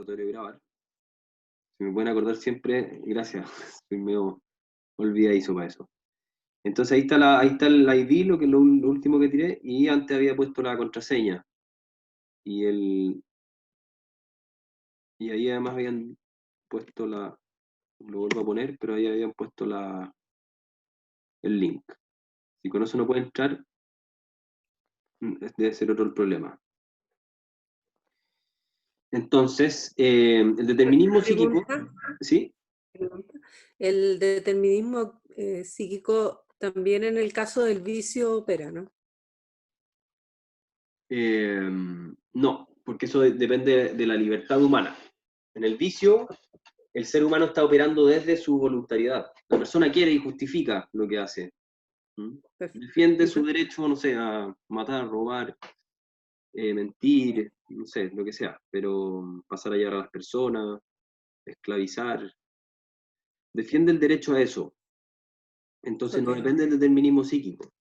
recordatorio de grabar. Si me pueden acordar siempre, gracias. Soy medio olvidadizo para eso. Entonces ahí está el ID, lo último que tiré, y antes había puesto la contraseña. Y ahí además habían puesto lo vuelvo a poner, pero ahí habían puesto el link. Si con eso no puede entrar, debe ser otro el problema. Entonces, el determinismo psíquico, Pregunta, ¿sí? el determinismo psíquico también en el caso del vicio opera, ¿no? No, porque eso depende de la libertad humana. En el vicio, el ser humano está operando desde su voluntariedad. La persona quiere y justifica lo que hace. Perfecto. Defiende su derecho, no sé, a matar, robar, mentir, no sé, lo que sea, pero pasar a llevar a las personas, esclavizar, defiende el derecho a eso. Entonces no Ok. depende del determinismo psíquico.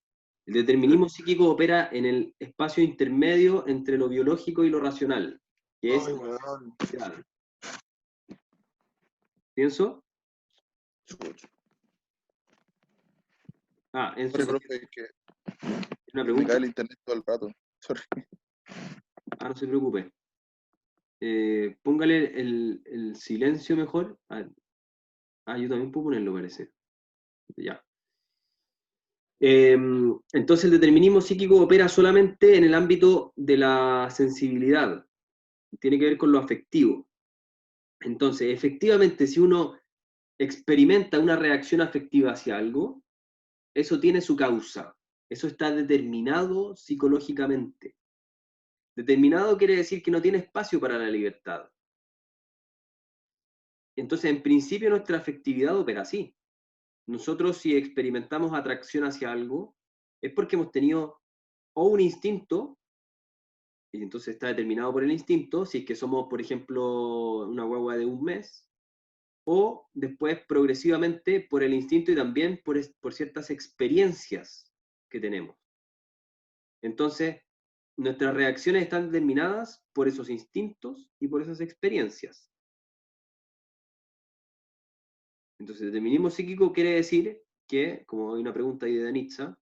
El determinismo psíquico opera en el espacio intermedio entre lo biológico y lo racional, que es Ay, weón. la. ¿Pienso? Chucha. Enzo, Sorry, profe, es que una me cae pregunta. el internet todo el rato. Sorry. No se preocupe. Póngale el silencio mejor. Yo también puedo ponerlo, parece. Ya. Entonces el determinismo psíquico opera solamente en el ámbito de la sensibilidad. Tiene que ver con lo afectivo. Entonces, efectivamente, si uno experimenta una reacción afectiva hacia algo, eso tiene su causa. Eso está determinado psicológicamente. Determinado quiere decir que no tiene espacio para la libertad. Entonces, en principio, nuestra afectividad opera así. Nosotros, si experimentamos atracción hacia algo, es porque hemos tenido o un instinto, y entonces está determinado por el instinto, si es que somos, por ejemplo, una guagua de un mes, o después progresivamente por el instinto y también por ciertas experiencias que tenemos. Entonces, nuestras reacciones están determinadas por esos instintos y por esas experiencias. Entonces, determinismo psíquico quiere decir que, como hay una pregunta ahí de Danitza,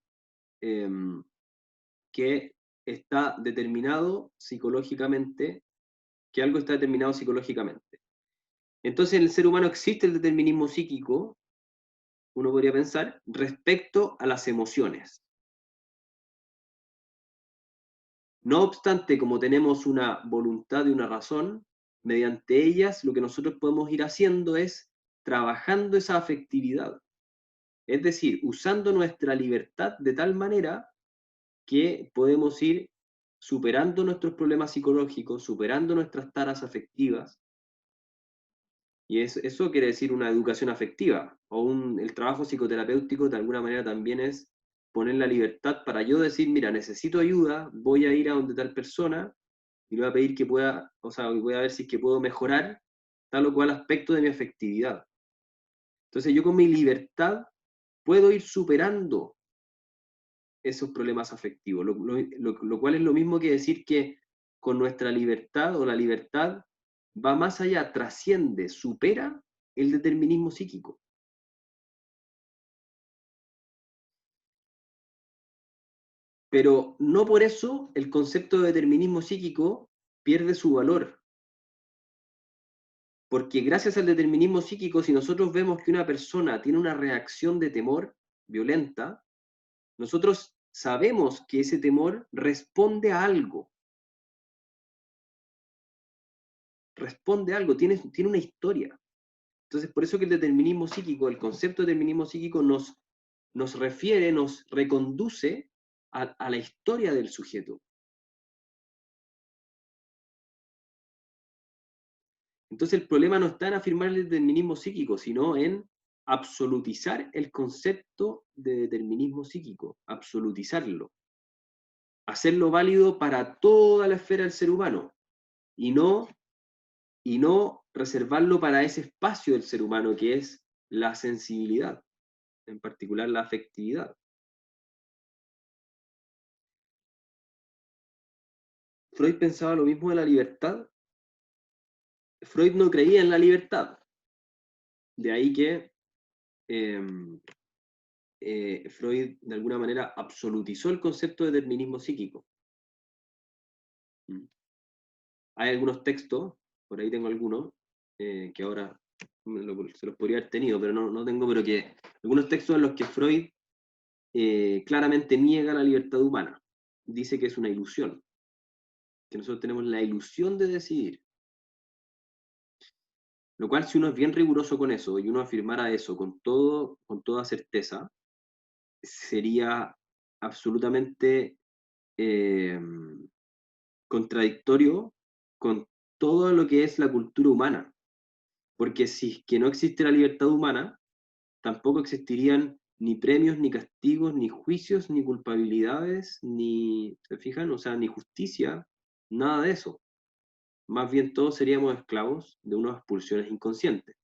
que está determinado psicológicamente, que algo está determinado psicológicamente. Entonces, en el ser humano existe el determinismo psíquico, uno podría pensar, respecto a las emociones. No obstante, como tenemos una voluntad y una razón, mediante ellas lo que nosotros podemos ir haciendo es trabajando esa afectividad. Es decir, usando nuestra libertad de tal manera que podemos ir superando nuestros problemas psicológicos, superando nuestras taras afectivas. Y eso quiere decir una educación afectiva, o el trabajo psicoterapéutico de alguna manera también es poner la libertad para yo decir, mira, necesito ayuda, voy a ir a donde tal persona y le voy a pedir que pueda, o sea, voy a ver si es que puedo mejorar tal o cual aspecto de mi afectividad. Entonces yo con mi libertad puedo ir superando esos problemas afectivos, lo cual es lo mismo que decir que con nuestra libertad o la libertad va más allá, trasciende, supera el determinismo psíquico. Pero no por eso el concepto de determinismo psíquico pierde su valor. Porque gracias al determinismo psíquico, si nosotros vemos que una persona tiene una reacción de temor violenta, nosotros sabemos que ese temor responde a algo. Responde a algo, tiene una historia. Entonces, por eso que el determinismo psíquico, el concepto de determinismo psíquico nos refiere, nos reconduce a la historia del sujeto. Entonces, el problema no está en afirmar el determinismo psíquico, sino en absolutizar el concepto de determinismo psíquico, absolutizarlo, hacerlo válido para toda la esfera del ser humano y no reservarlo para ese espacio del ser humano que es la sensibilidad, en particular la afectividad. Freud pensaba lo mismo de la libertad. Freud no creía en la libertad. De ahí que Freud de alguna manera absolutizó el concepto de determinismo psíquico. Hay algunos textos, por ahí tengo algunos, que ahora se los podría haber tenido, pero no tengo, pero que algunos textos en los que Freud claramente niega la libertad humana. Dice que es una ilusión, que nosotros tenemos la ilusión de decidir. Lo cual, si uno es bien riguroso con eso, y uno afirmara eso con toda certeza, sería absolutamente contradictorio con todo lo que es la cultura humana. Porque si es que no existe la libertad humana, tampoco existirían ni premios, ni castigos, ni juicios, ni culpabilidades, ni, ¿se fijan? O sea, ni justicia, nada de eso. Más bien todos seríamos esclavos de unas pulsiones inconscientes.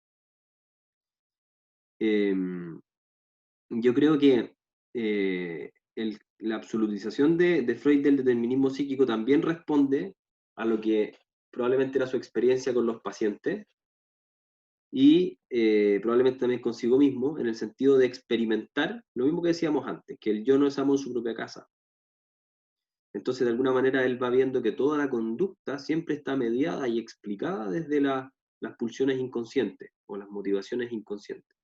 Yo creo que la absolutización de Freud del determinismo psíquico también responde a lo que probablemente era su experiencia con los pacientes y probablemente también consigo mismo, en el sentido de experimentar lo mismo que decíamos antes, que el yo no es amo en su propia casa. Entonces, de alguna manera, él va viendo que toda la conducta siempre está mediada y explicada desde las pulsiones inconscientes o las motivaciones inconscientes.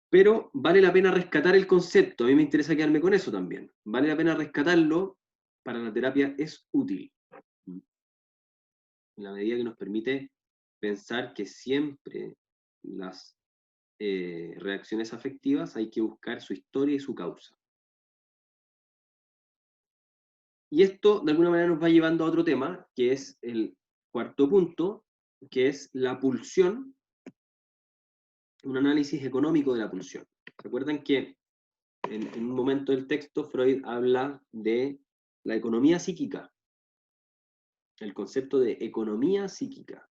Pero vale la pena rescatar el concepto, a mí me interesa quedarme con eso también. Vale la pena rescatarlo, para la terapia es útil. En la medida que nos permite pensar que siempre las reacciones afectivas hay que buscar su historia y su causa. Y esto de alguna manera nos va llevando a otro tema, que es el cuarto punto, que es la pulsión, un análisis económico de la pulsión. ¿Recuerdan que en un momento del texto Freud habla de la economía psíquica, el concepto de economía psíquica,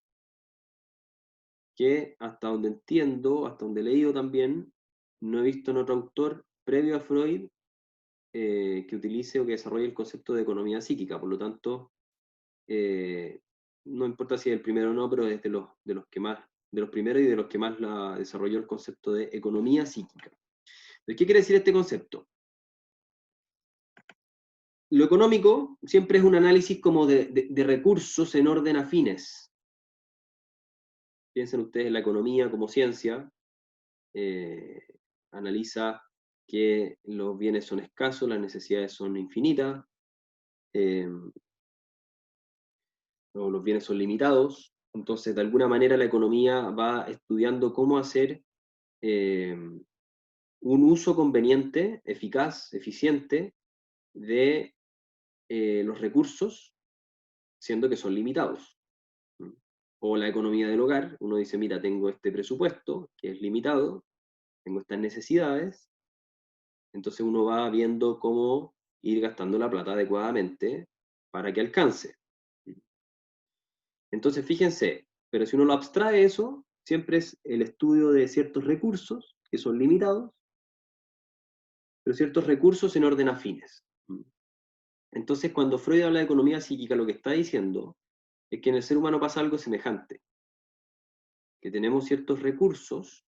que hasta donde entiendo, hasta donde he leído también, no he visto en otro autor previo a Freud que utilice o que desarrolle el concepto de economía psíquica. Por lo tanto, no importa si es el primero o no, pero es de los que más, de los primeros y de los que más la desarrolló el concepto de economía psíquica. ¿Qué quiere decir este concepto? Lo económico siempre es un análisis como de recursos en orden a fines. Piensen ustedes en la economía como ciencia, analiza que los bienes son escasos, las necesidades son infinitas, o los bienes son limitados. Entonces, de alguna manera, la economía va estudiando cómo hacer un uso conveniente, eficaz, eficiente de los recursos, siendo que son limitados. O la economía del hogar, uno dice, mira, tengo este presupuesto que es limitado, tengo estas necesidades, entonces uno va viendo cómo ir gastando la plata adecuadamente para que alcance. Entonces, fíjense, pero si uno lo abstrae eso, siempre es el estudio de ciertos recursos que son limitados, pero ciertos recursos en orden a fines. Entonces, cuando Freud habla de economía psíquica, lo que está diciendo es que en el ser humano pasa algo semejante, que tenemos ciertos recursos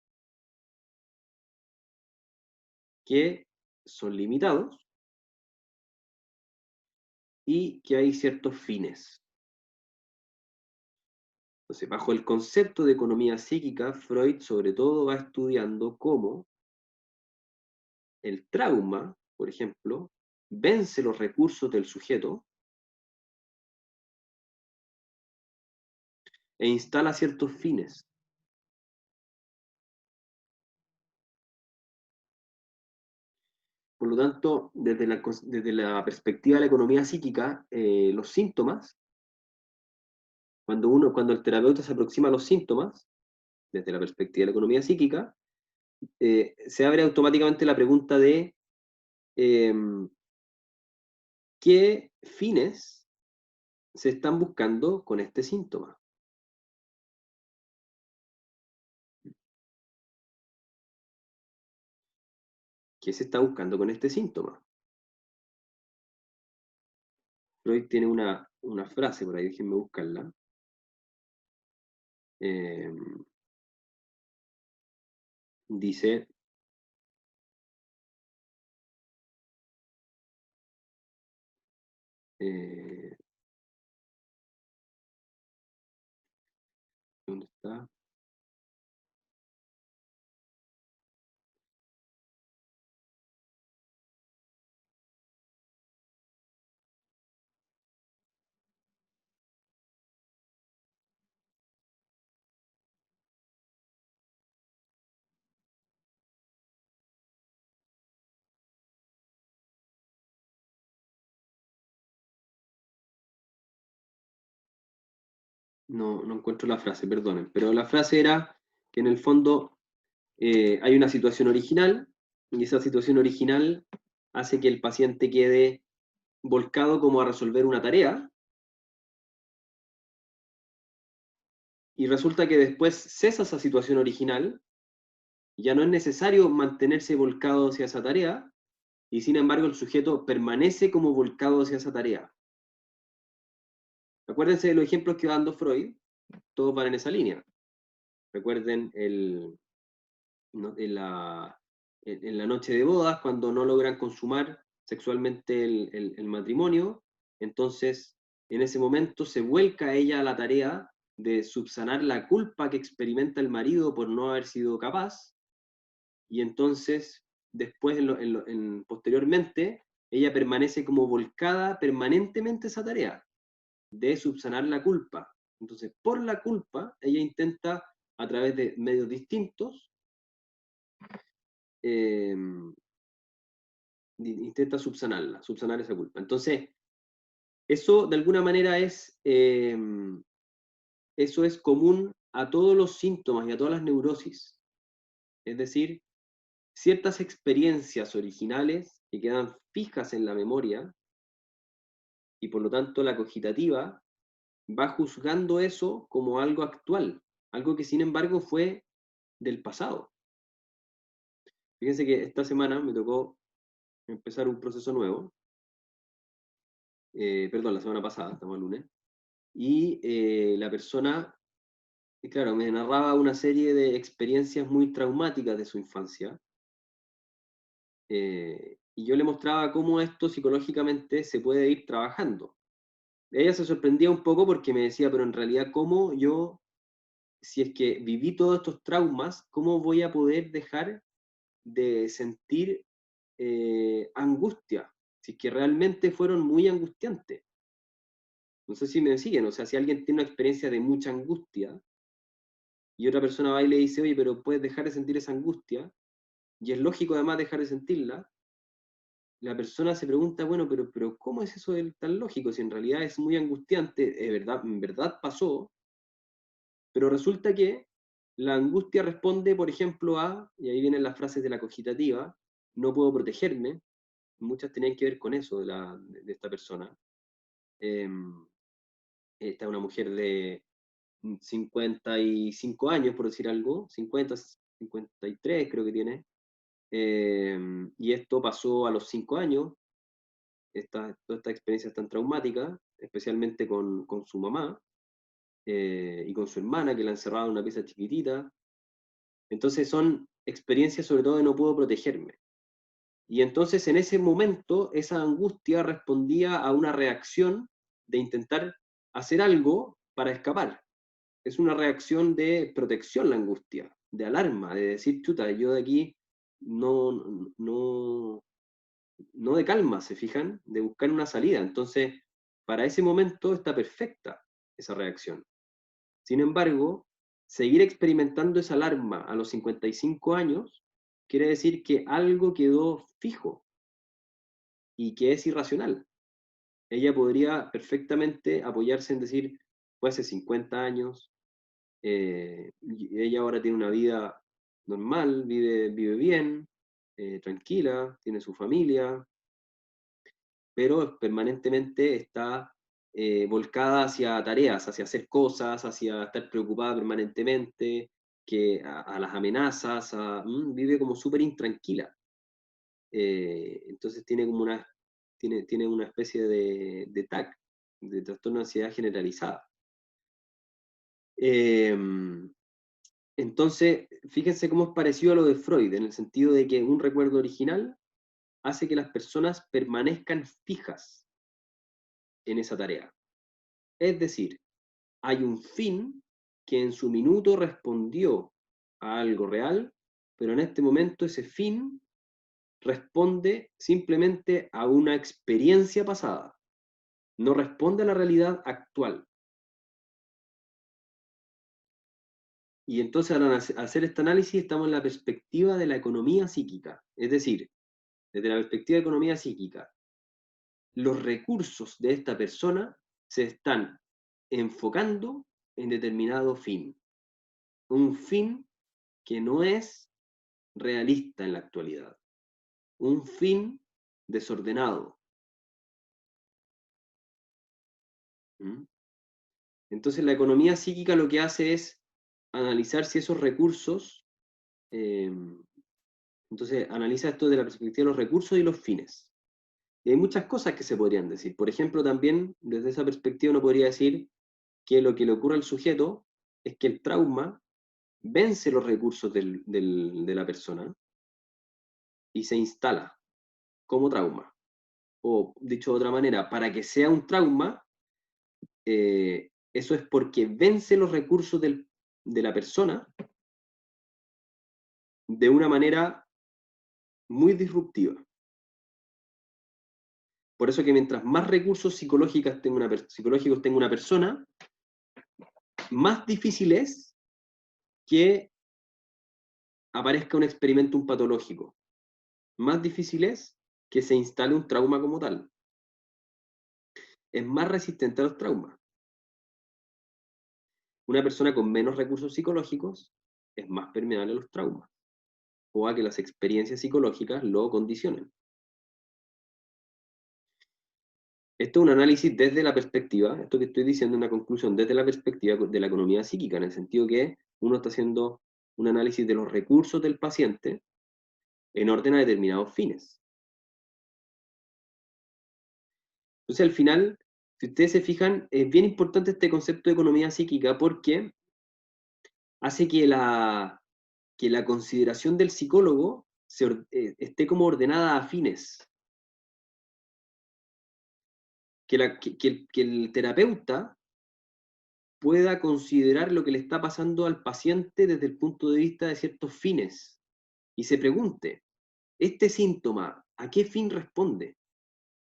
que son limitados y que hay ciertos fines. Entonces, bajo el concepto de economía psíquica, Freud sobre todo va estudiando cómo el trauma, por ejemplo, vence los recursos del sujeto e instala ciertos fines. Por lo tanto, desde la perspectiva de la economía psíquica, los síntomas, cuando el terapeuta se aproxima a los síntomas, desde la perspectiva de la economía psíquica, se abre automáticamente la pregunta de qué fines se están buscando con este síntoma. ¿Qué se está buscando con este síntoma? Freud tiene una frase por ahí, déjenme buscarla. Dice, ¿dónde está? No encuentro la frase, perdonen, pero la frase era que en el fondo hay una situación original y esa situación original hace que el paciente quede volcado como a resolver una tarea y resulta que después cesa esa situación original, ya no es necesario mantenerse volcado hacia esa tarea y sin embargo el sujeto permanece como volcado hacia esa tarea. Acuérdense de los ejemplos que va dando Freud, todos van en esa línea. Recuerden en la noche de bodas, cuando no logran consumar sexualmente el matrimonio, entonces en ese momento se vuelca ella a la tarea de subsanar la culpa que experimenta el marido por no haber sido capaz, y entonces después, posteriormente, ella permanece como volcada permanentemente a esa tarea de subsanar la culpa. Entonces, por la culpa, ella intenta, a través de medios distintos, eh, intenta subsanar esa culpa. Entonces, eso de alguna manera eso es común a todos los síntomas y a todas las neurosis. Es decir, ciertas experiencias originales que quedan fijas en la memoria y por lo tanto la cogitativa va juzgando eso como algo actual, algo que sin embargo fue del pasado. Fíjense que esta semana me tocó empezar un proceso nuevo, perdón, la semana pasada, estamos el lunes, y la persona, claro, me narraba una serie de experiencias muy traumáticas de su infancia, y yo le mostraba cómo esto psicológicamente se puede ir trabajando. Ella se sorprendía un poco porque me decía, pero en realidad, ¿cómo yo, si es que viví todos estos traumas, cómo voy a poder dejar de sentir angustia? Si es que realmente fueron muy angustiantes. No sé si me siguen, o sea, si alguien tiene una experiencia de mucha angustia y otra persona va y le dice, oye, pero puedes dejar de sentir esa angustia, y es lógico además dejar de sentirla, la persona se pregunta, bueno, pero ¿cómo es eso tan lógico? Si en realidad es muy angustiante, en verdad pasó, pero resulta que la angustia responde, por ejemplo, y ahí vienen las frases de la cogitativa, no puedo protegerme, muchas tenían que ver con eso de esta persona. Esta es una mujer de 55 años, por decir algo, 50, 53 creo que tiene, y esto pasó a los 5 años, toda esta experiencia tan traumática, especialmente con su mamá y con su hermana, que la encerraba en una pieza chiquitita. Entonces son experiencias sobre todo de no puedo protegerme. Y entonces en ese momento esa angustia respondía a una reacción de intentar hacer algo para escapar. Es una reacción de protección la angustia, de alarma, de decir, chuta, yo de aquí no, no de calma, ¿se fijan? De buscar una salida. Entonces, para ese momento está perfecta esa reacción. Sin embargo, seguir experimentando esa alarma a los 55 años quiere decir que algo quedó fijo y que es irracional. Ella podría perfectamente apoyarse en decir, fue hace 50 años, y ella ahora tiene una vida normal, vive bien, tranquila, tiene su familia, pero permanentemente está volcada hacia tareas, hacia hacer cosas, hacia estar preocupada permanentemente, que a las amenazas, vive como súper intranquila. Entonces tiene como tiene una especie de TAC, de trastorno de ansiedad generalizada. Entonces, fíjense cómo es parecido a lo de Freud, en el sentido de que un recuerdo original hace que las personas permanezcan fijas en esa tarea. Es decir, hay un fin que en su minuto respondió a algo real, pero en este momento ese fin responde simplemente a una experiencia pasada, no responde a la realidad actual. Y entonces al hacer este análisis estamos en la perspectiva de la economía psíquica, es decir, desde la perspectiva de economía psíquica, los recursos de esta persona se están enfocando en determinado fin, un fin que no es realista en la actualidad, un fin desordenado. ¿Mm? Entonces la economía psíquica lo que hace es analizar si esos recursos, entonces analiza esto de la perspectiva de los recursos y los fines. Y hay muchas cosas que se podrían decir. Por ejemplo, también desde esa perspectiva uno podría decir que lo que le ocurre al sujeto es que el trauma vence los recursos de la persona y se instala como trauma. O dicho de otra manera, para que sea un trauma, eso es porque vence los recursos de la persona de una manera muy disruptiva. Por eso que mientras más recursos psicológicos tenga una persona, más difícil es que aparezca un experimentum patológico. Más difícil es que se instale un trauma como tal. Es más resistente a los traumas. Una persona con menos recursos psicológicos es más permeable a los traumas o a que las experiencias psicológicas lo condicionen. Esto es un análisis desde la perspectiva, esto que estoy diciendo es una conclusión desde la perspectiva de la economía psíquica, en el sentido que uno está haciendo un análisis de los recursos del paciente en orden a determinados fines. Entonces, al final, si ustedes se fijan, es bien importante este concepto de economía psíquica porque hace que la consideración del psicólogo esté como ordenada a fines. Que el terapeuta pueda considerar lo que le está pasando al paciente desde el punto de vista de ciertos fines y se pregunte, ¿este síntoma a qué fin responde?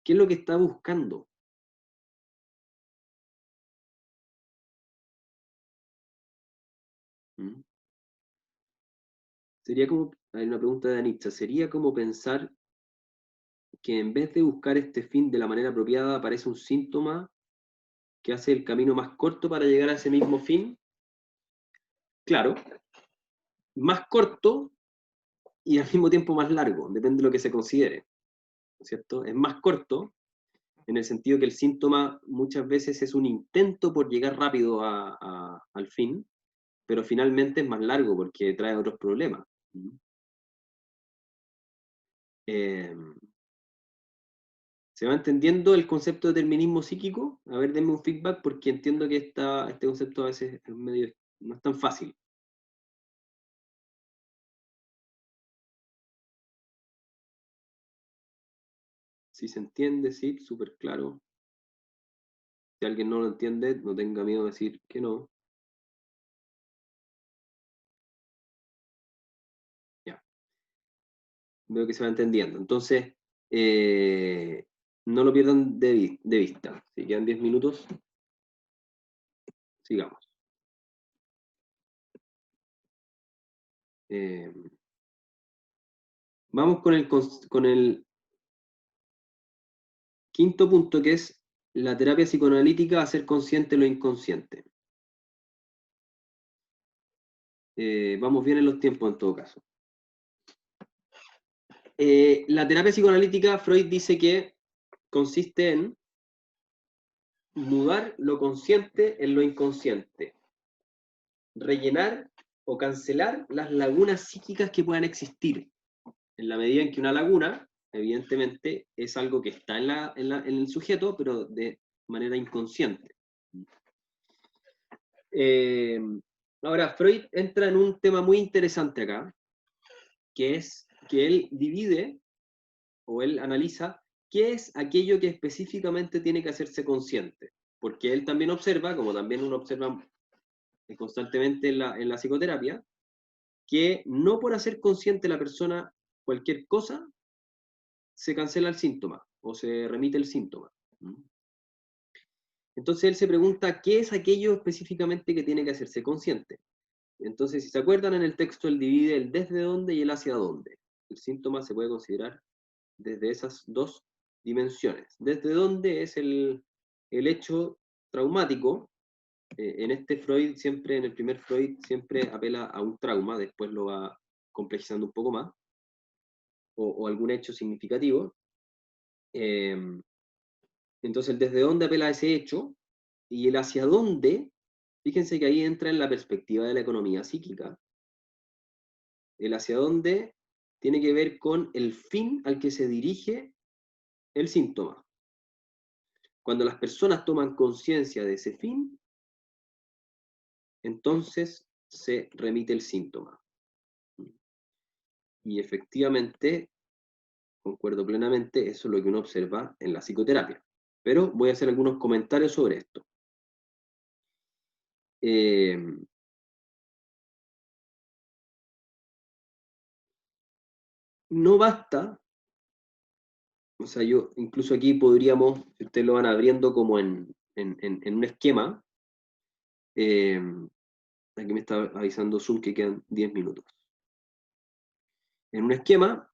¿Qué es lo que está buscando? ¿Mm? Sería como, hay una pregunta de Anitza, sería como pensar que en vez de buscar este fin de la manera apropiada aparece un síntoma que hace el camino más corto para llegar a ese mismo fin. Claro, más corto y al mismo tiempo más largo, depende de lo que se considere, ¿no es cierto? Es más corto en el sentido que el síntoma muchas veces es un intento por llegar rápido al fin, pero finalmente es más largo porque trae otros problemas. ¿Se va entendiendo el concepto de determinismo psíquico? A ver, denme un feedback porque entiendo que este concepto a veces es medio, no es tan fácil. Si se entiende, sí, súper claro. Si alguien no lo entiende, no tenga miedo de decir que no. Ya. Veo que se va entendiendo. Entonces, no lo pierdan de vista. Si quedan 10 minutos, sigamos. Vamos con el quinto punto, que es la terapia psicoanalítica, hacer consciente lo inconsciente. Vamos bien en los tiempos en todo caso. La terapia psicoanalítica, Freud dice que consiste en mudar lo consciente en lo inconsciente, rellenar o cancelar las lagunas psíquicas que puedan existir, en la medida en que una laguna, evidentemente, es algo que está en el sujeto, pero manera inconsciente. Ahora, Freud entra en un tema muy interesante acá, que es que él divide, o él analiza, qué es aquello que específicamente tiene que hacerse consciente. Porque él también observa, como también uno observa constantemente en la psicoterapia, que no por hacer consciente la persona cualquier cosa, se cancela el síntoma, o se remite el síntoma. Entonces él se pregunta, ¿qué es aquello específicamente que tiene que hacerse consciente? Entonces, si se acuerdan, en el texto él divide el desde dónde y el hacia dónde. El síntoma se puede considerar desde esas dos dimensiones. Desde dónde es el hecho traumático. En este Freud siempre, en el primer Freud, siempre apela a un trauma, después lo va complejizando un poco más, o algún hecho significativo. Entonces, el desde dónde apela a ese hecho, y el hacia dónde, fíjense que ahí entra en la perspectiva de la economía psíquica. El hacia dónde tiene que ver con el fin al que se dirige el síntoma. Cuando las personas toman conciencia de ese fin, entonces se remite el síntoma. Y efectivamente, concuerdo plenamente, eso es lo que uno observa en la psicoterapia. Pero voy a hacer algunos comentarios sobre esto. No basta, o sea, yo incluso aquí podríamos, si ustedes lo van abriendo como en un esquema, aquí me está avisando Zoom que quedan 10 minutos. En un esquema,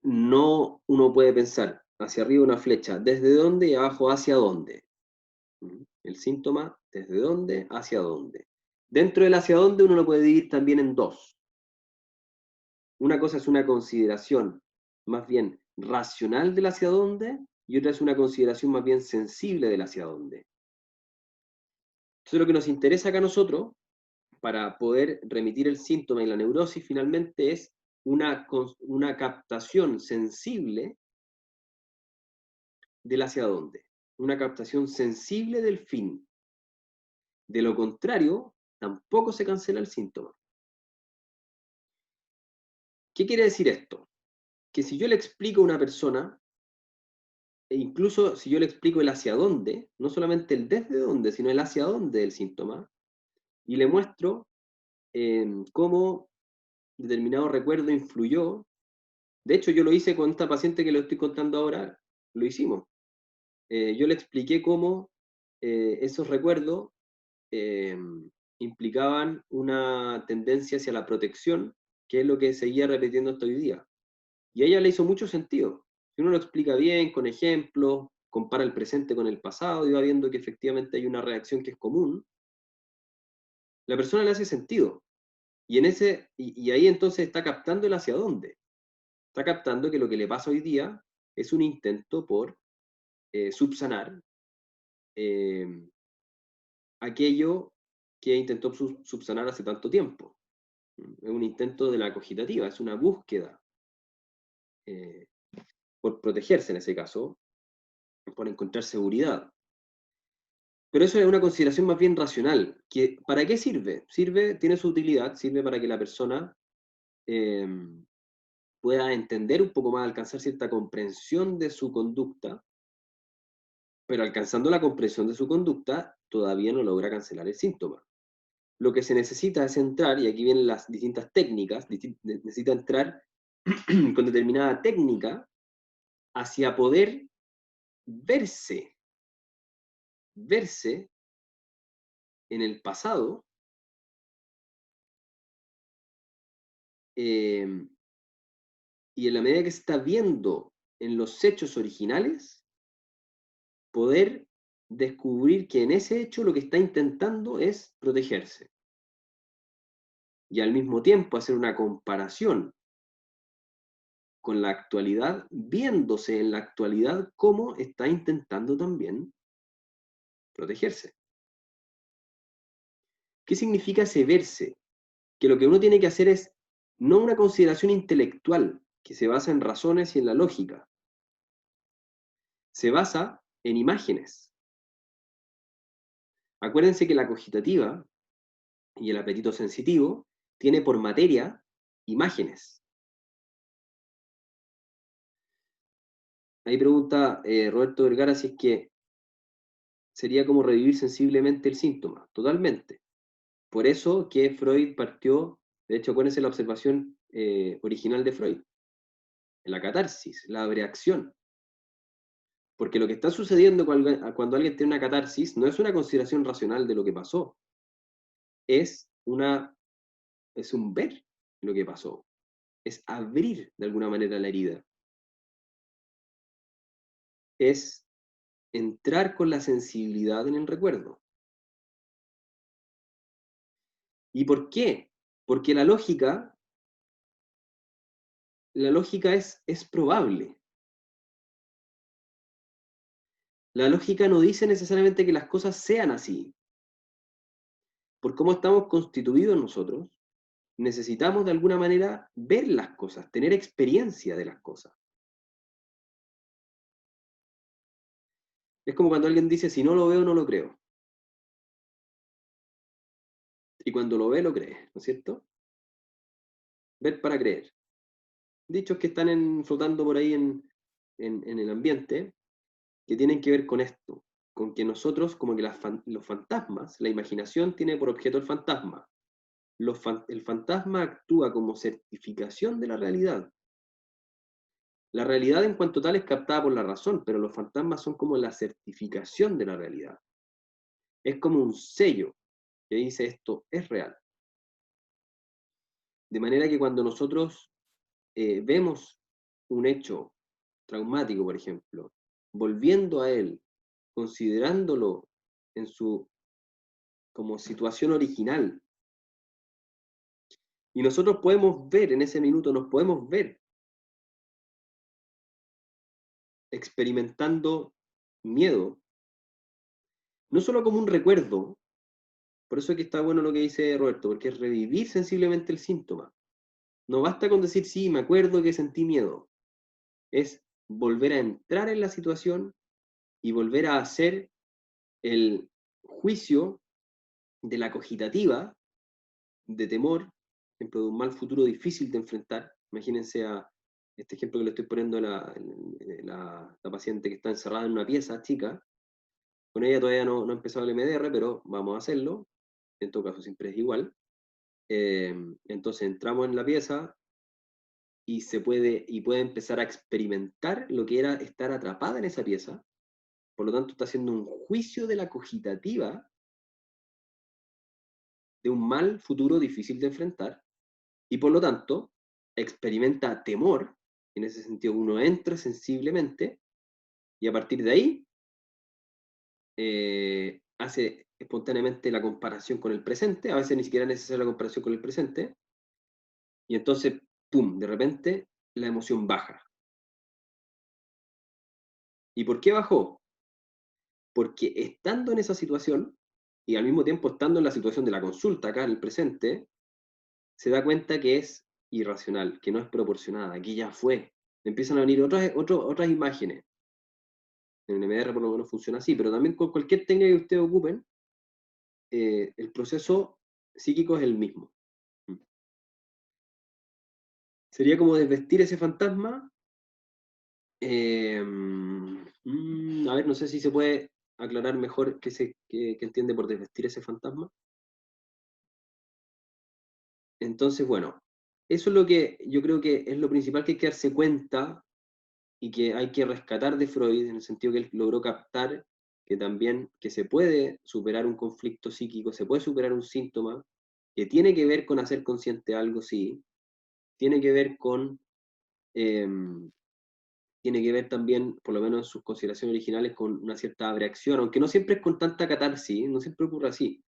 no uno puede pensar hacia arriba una flecha, ¿desde dónde? Y abajo, ¿hacia dónde? El síntoma, ¿desde dónde? ¿Hacia dónde? Dentro del hacia dónde uno lo puede dividir también en dos. Una cosa es una consideración más bien racional del hacia dónde, y otra es una consideración más bien sensible del hacia dónde. Entonces lo que nos interesa acá a nosotros, para poder remitir el síntoma y la neurosis, finalmente es una captación sensible del hacia dónde, una captación sensible del fin. De lo contrario, tampoco se cancela el síntoma. ¿Qué quiere decir esto? Que si yo le explico a una persona, e incluso si yo le explico el hacia dónde, no solamente el desde dónde, sino el hacia dónde del síntoma, y le muestro cómo determinado recuerdo influyó. De hecho, yo lo hice con esta paciente que le estoy contando ahora, lo hicimos. Yo le expliqué cómo esos recuerdos implicaban una tendencia hacia la protección, que es lo que seguía repitiendo hasta hoy día. Y a ella le hizo mucho sentido. Si uno lo explica bien, con ejemplos, compara el presente con el pasado y va viendo que efectivamente hay una reacción que es común, la persona le hace sentido. Y ahí entonces está captando el hacia dónde. Está captando que lo que le pasa hoy día es un intento por subsanar aquello que intentó subsanar hace tanto tiempo. Es un intento de la cogitativa, es una búsqueda por protegerse en ese caso, por encontrar seguridad. Pero eso es una consideración más bien racional. ¿Para qué sirve? Tiene su utilidad, sirve para que la persona pueda entender un poco más, alcanzar cierta comprensión de su conducta, pero alcanzando la comprensión de su conducta, todavía no logra cancelar el síntoma. Lo que se necesita es entrar, y aquí vienen las distintas técnicas, necesita entrar con determinada técnica hacia poder verse en el pasado, y en la medida que se está viendo en los hechos originales, poder descubrir que en ese hecho lo que está intentando es protegerse. Y al mismo tiempo hacer una comparación con la actualidad, viéndose en la actualidad cómo está intentando también protegerse. ¿Qué significa ese verse? Que lo que uno tiene que hacer es no una consideración intelectual que se basa en razones y en la lógica, se basa en imágenes. Acuérdense que la cogitativa y el apetito sensitivo tiene por materia imágenes. Ahí pregunta Roberto Vergara si es que sería como revivir sensiblemente el síntoma. Totalmente. Por eso que Freud partió, de hecho, acuérdense la observación original de Freud, la catarsis, la abreacción. Porque lo que está sucediendo cuando alguien tiene una catarsis no es una consideración racional de lo que pasó, es un ver lo que pasó, es abrir de alguna manera la herida, es entrar con la sensibilidad en el recuerdo. ¿Y por qué? Porque la lógica es probable. La lógica no dice necesariamente que las cosas sean así. Por cómo estamos constituidos nosotros, necesitamos de alguna manera ver las cosas, tener experiencia de las cosas. Es como cuando alguien dice, si no lo veo, no lo creo. Y cuando lo ve, lo cree, ¿no es cierto? Ver para creer. Dichos que están flotando por ahí en el ambiente, que tienen que ver con esto, con que nosotros, como que los fantasmas, la imaginación tiene por objeto el fantasma. El fantasma actúa como certificación de la realidad. La realidad en cuanto tal es captada por la razón, pero los fantasmas son como la certificación de la realidad. Es como un sello que dice esto es real. De manera que cuando nosotros vemos un hecho traumático, por ejemplo, volviendo a él, considerándolo en su como situación original, y nosotros podemos ver en ese minuto, nos podemos ver experimentando miedo, no solo como un recuerdo, por eso es que está bueno lo que dice Roberto, porque es revivir sensiblemente el síntoma. No basta con decir, sí, me acuerdo que sentí miedo. Es volver a entrar en la situación y volver a hacer el juicio de la cogitativa, de temor, por ejemplo, de un mal futuro difícil de enfrentar. Imagínense a este ejemplo que le estoy poniendo a la paciente que está encerrada en una pieza chica. Con ella todavía no ha empezado el MDR, pero vamos a hacerlo. En todo caso, siempre es igual. Entonces entramos en la pieza y puede empezar a experimentar lo que era estar atrapada en esa pieza. Por lo tanto, está haciendo un juicio de la cogitativa de un mal futuro difícil de enfrentar, y por lo tanto experimenta temor. En ese sentido, uno entra sensiblemente y a partir de ahí hace espontáneamente la comparación con el presente. A veces ni siquiera es necesaria la comparación con el presente, y entonces, ¡pum!, de repente la emoción baja. ¿Y por qué bajó? Porque estando en esa situación, y al mismo tiempo estando en la situación de la consulta acá en el presente, se da cuenta que es irracional, que no es proporcionada, que ya fue. Empiezan a venir otras imágenes. En el MDR por lo menos funciona así, pero también con cualquier técnica que ustedes ocupen, el proceso psíquico es el mismo. Sería como desvestir ese fantasma. A ver, no sé si se puede aclarar mejor qué entiende por desvestir ese fantasma. Entonces, bueno, eso es lo que yo creo que es lo principal que hay que darse cuenta y que hay que rescatar de Freud, en el sentido que él logró captar que también que se puede superar un conflicto psíquico, se puede superar un síntoma, que tiene que ver con hacer consciente algo, sí, tiene que ver con, tiene que ver también, por lo menos en sus consideraciones originales, con una cierta abreacción, aunque no siempre es con tanta catarsis, no siempre ocurre así.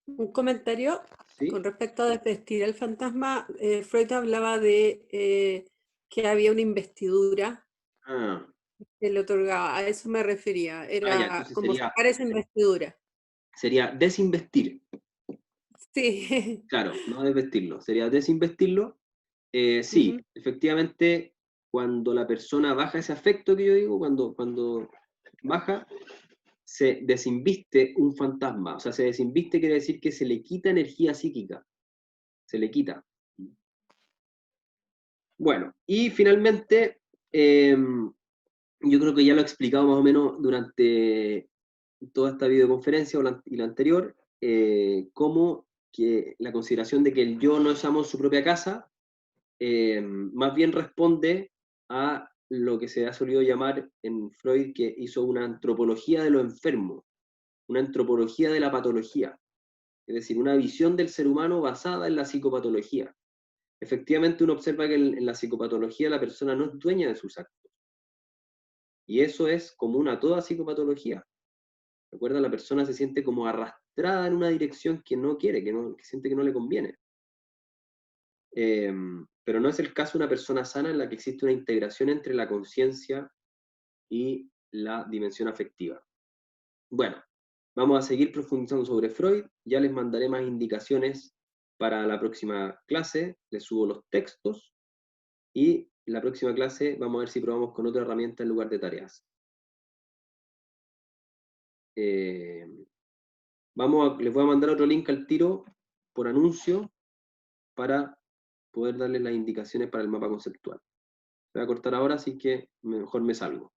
Un comentario con ¿Sí? respecto a desvestir el fantasma. Freud hablaba de que había una investidura Ah, que le otorgaba, a eso me refería, ya, era entonces como sacar esa investidura. sería desinvestir. Sí. Claro, no desvestirlo, sería desinvestirlo. Sí, Ujú. efectivamente, cuando la persona baja ese afecto que yo digo, cuando baja, se desinviste un fantasma. O sea, se desinviste quiere decir que se le quita energía psíquica. Se le quita. Bueno, y finalmente, yo creo que ya lo he explicado más o menos durante toda esta videoconferencia y la anterior, cómo que la consideración de que el yo no es amo en su propia casa, más bien responde a lo que se ha solido llamar en Freud, que hizo una antropología de lo enfermo, una antropología de la patología, es decir, una visión del ser humano basada en la psicopatología. Efectivamente, uno observa que en la psicopatología la persona no es dueña de sus actos, y eso es común a toda psicopatología. Recuerda, la persona se siente como arrastrada en una dirección que no quiere, que siente que no le conviene. Pero no es el caso de una persona sana en la que existe una integración entre la conciencia y la dimensión afectiva. Bueno, vamos a seguir profundizando sobre Freud, ya les mandaré más indicaciones para la próxima clase, les subo los textos, y la próxima clase vamos a ver si probamos con otra herramienta en lugar de tareas. Les voy a mandar otro link al tiro por anuncio para poder darles las indicaciones para el mapa conceptual. Voy a cortar ahora, así que mejor me salgo.